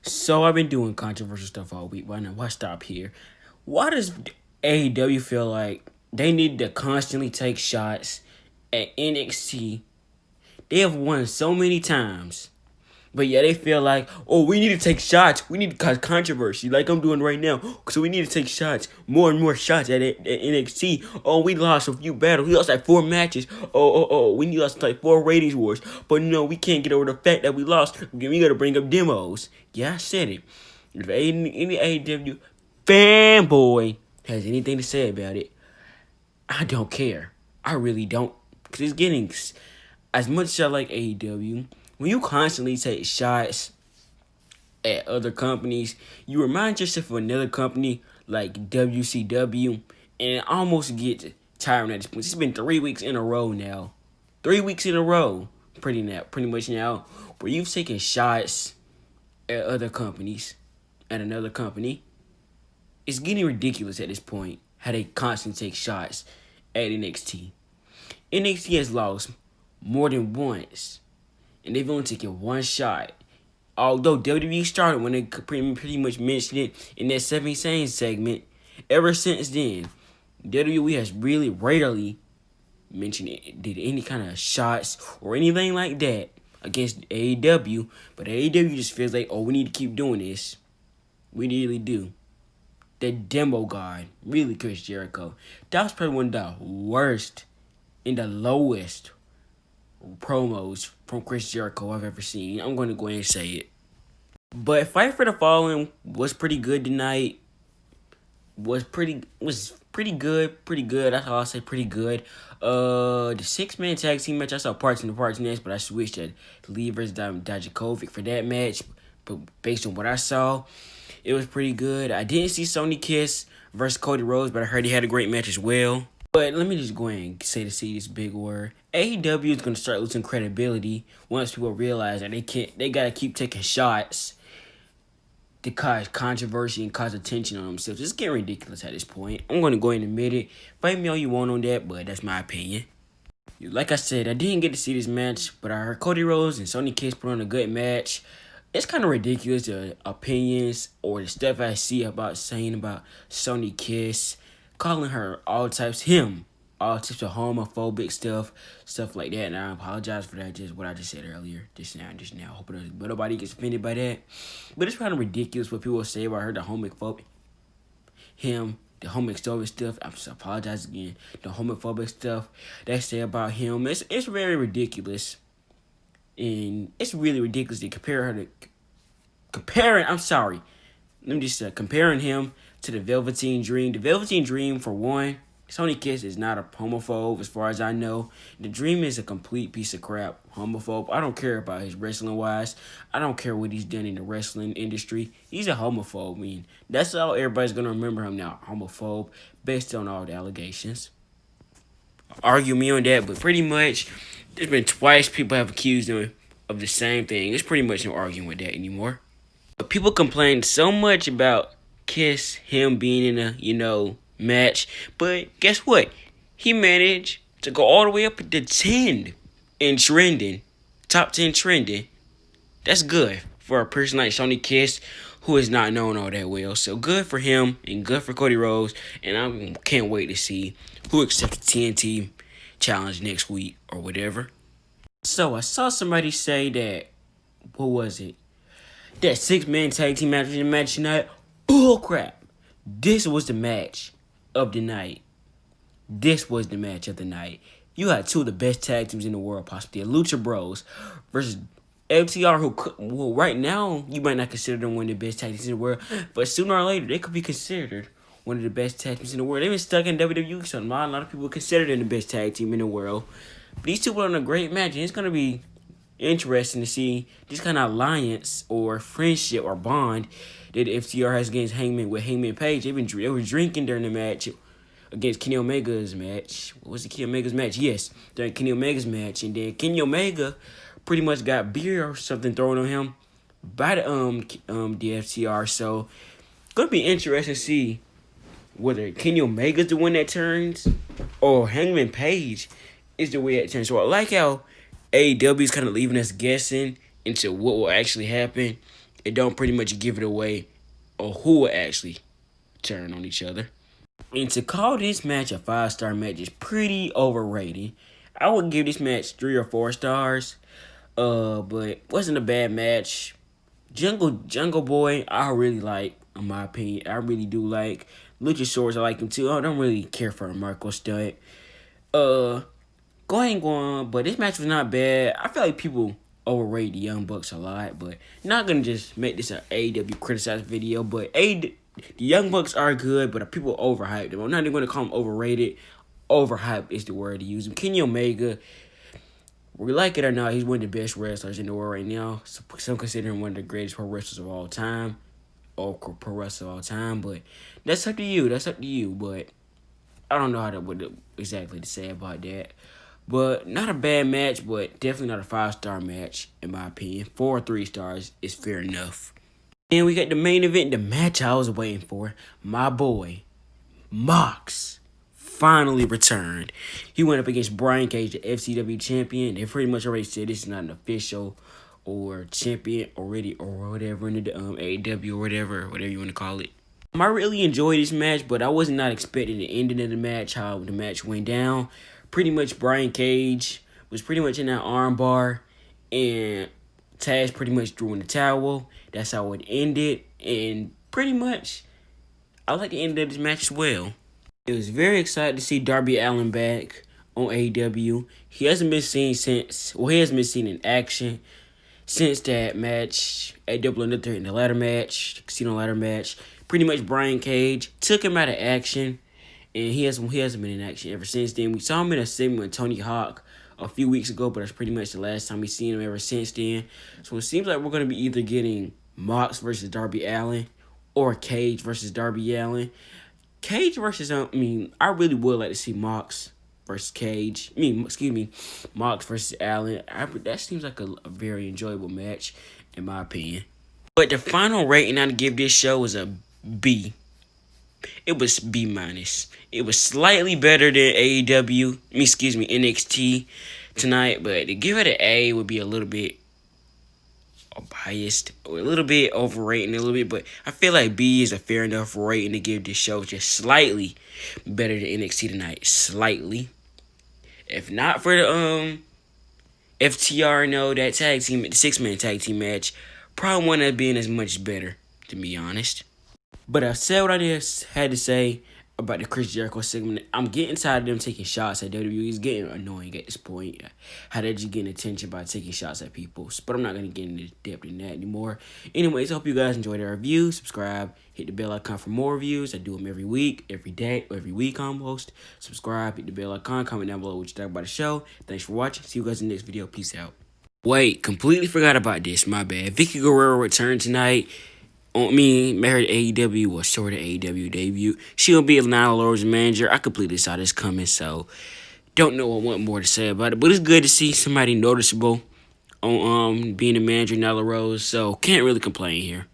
So I've been doing controversial stuff all week. Why stop here? Why does AEW feel like they need to constantly take shots at NXT? They have won so many times. But yeah, they feel like, oh, we need to take shots. We need to cause controversy like I'm doing right now. So we need to take shots, more and more shots at NXT. Oh, we lost a few battles. We lost like 4 matches. We lost like 4 ratings wars. But no, we can't get over the fact that we lost. We got to bring up demos. Yeah, I said it. If any AEW fanboy has anything to say about it, I don't care. I really don't. Because it's getting, as much as I like AEW, when you constantly take shots at other companies, you remind yourself of another company like WCW, and it almost gets tiring at this point. It's been 3 weeks in a row now. 3 weeks in a row, pretty much now, where you've taken shots at other companies, at another company. It's getting ridiculous at this point, how they constantly take shots at NXT. NXT has lost more than once, and they've only taken one shot. Although WWE started when they pretty much mentioned it in that Seven Saints segment, ever since then, WWE has really rarely mentioned it, did any kind of shots or anything like that against AEW. But AEW just feels like, oh, we need to keep doing this. We really do. The demo god, really, Chris Jericho. That was probably one of the worst and the lowest promos from Chris Jericho I've ever seen. I'm going to go ahead and say it. But Fight for the Fallen was pretty good tonight. Was pretty good. That's all I'll say, pretty good. The 6-man tag team match, I saw parts next, but I switched to Lee versus Dijakovic for that match. But based on what I saw, it was pretty good. I didn't see Sonny Kiss versus Cody Rhodes, but I heard he had a great match as well. But let me just go ahead and say this big word. AEW is gonna start losing credibility once people realize that they gotta keep taking shots to cause controversy and cause attention on themselves. It's getting ridiculous at this point. I'm gonna go ahead and admit it. Fight me all you want on that, but that's my opinion. Like I said, I didn't get to see this match, but I heard Cody Rhodes and Sonny Kiss put on a good match. It's kind of ridiculous, the opinions or the stuff I see saying about Sonny Kiss, calling her all types of homophobic stuff like that. And I apologize for that, just what I just said earlier, just now. Hope nobody gets offended by that. But it's kind of ridiculous what people say about her, the homophobic stuff. I just apologize again. The homophobic stuff they say about him, it's very ridiculous. And it's really ridiculous to comparing him to the Velveteen Dream. The Velveteen Dream, for one, Sonny Kiss is not a homophobe as far as I know. The Dream is a complete piece of crap homophobe. I don't care about his wrestling wise. I don't care what he's done in the wrestling industry. He's a homophobe. I mean, that's all everybody's going to remember him now. Homophobe, based on all the allegations. Argue me on that, but pretty much there's been twice people have accused him of the same thing. There's pretty much no arguing with that anymore. But people complain so much about Kiss, him being in a, match. But guess what? He managed to go all the way up to 10 in trending. Top 10 trending. That's good for a person like Sonny Kiss, who is not known all that well. So good for him and good for Cody Rhodes. And I can't wait to see who accepts the TNT challenge next week or whatever. So I saw somebody say that, what was it? That 6-man tag team match tonight. Bull crap. This was the match of the night. You had 2 of the best tag teams in the world, possibly. The Lucha Bros versus FTR, who right now, you might not consider them one of the best tag teams in the world, but sooner or later, they could be considered one of the best tag teams in the world. They've been stuck in WWE, so not a lot of people consider them the best tag team in the world. But these 2 put on a great match, and it's going to be interesting to see this kind of alliance or friendship or bond that FTR has against Hangman Page. They were drinking during the match against Kenny Omega's match. What was it, Kenny Omega's match? Yes, during Kenny Omega's match. And then Kenny Omega pretty much got beer or something thrown on him by the FTR. So, gonna be interesting to see whether Kenny Omega's the one that turns or Hangman Page is the way that turns. So I like how AEW is kind of leaving us guessing into what will actually happen It don't pretty much give it away or who will actually turn on each other. And to call this match a 5-star match is pretty overrated. I would give this match 3 or 4 stars. But wasn't a bad match. Jungle Boy, I really like, in my opinion. I really do like. Luchasaurus, I like him too. I don't really care for Marco Stunt. Going on, but this match was not bad. I feel like people overrate the Young Bucks a lot, but not gonna just make this an AEW criticize video. But the Young Bucks are good, but people overhyped them. I'm not even gonna call them overrated. Overhyped is the word to use them. Kenny Omega, we like it or not, he's one of the best wrestlers in the world right now. Some consider him one of the greatest pro wrestlers of all time, or pro wrestler of all time. But that's up to you. That's up to you. But I don't know what exactly to say about that. But not a bad match, but definitely not a 5-star match, in my opinion. 4 or 3 stars is fair enough. And we got the main event, the match I was waiting for. My boy, Mox, finally returned. He went up against Brian Cage, the FCW champion. They pretty much already said this is not an official or champion already or whatever in the AEW or whatever you want to call it. I really enjoyed this match, but I was not expecting the ending of the match, how the match went down. Pretty much Brian Cage was pretty much in that armbar, and Taz pretty much threw in the towel. That's how it ended, and pretty much I like the end of this match as well. It was very excited to see Darby Allin back on AEW. He hasn't been seen he hasn't been seen in action since that match at Double or Nothing in the ladder match, Casino ladder match. Pretty much Brian Cage took him out of action, and he hasn't been in action ever since then. We saw him in a segment with Tony Hawk a few weeks ago, but that's pretty much the last time we've seen him ever since then. So it seems like we're going to be either getting Mox versus Darby Allin or Cage versus Darby Allin. Cage versus, I really would like to see Mox versus Cage. Mox versus Allin. That seems like a very enjoyable match, in my opinion. But the final rating I'd give this show was a B. It was B minus. It was slightly better than NXT tonight, but to give it an A would be a little bit biased or a little bit overrating a little bit, but I feel like B is a fair enough rating to give this show, just slightly better than NXT tonight. Slightly. If not for the FTR, that tag team, the 6-man tag team match, probably wouldn't have been as much better, to be honest. But I said what I just had to say about the Chris Jericho segment. I'm getting tired of them taking shots at WWE. It's getting annoying at this point. How they're just getting attention by taking shots at people. But I'm not going to get into depth in that anymore. Anyways, I hope you guys enjoyed our review. Subscribe. Hit the bell icon for more reviews. I do them every week, every day, every week almost. Subscribe. Hit the bell icon. Comment down below what you think about the show. Thanks for watching. See you guys in the next video. Peace out. Wait, completely forgot about this. My bad. Vicky Guerrero returned tonight. Married AEW was short of AEW debut. She'll be Lana Laura's manager. I completely saw this coming, so don't know what more to say about it. But it's good to see somebody noticeable on being a manager, Nyla Rose. So can't really complain here.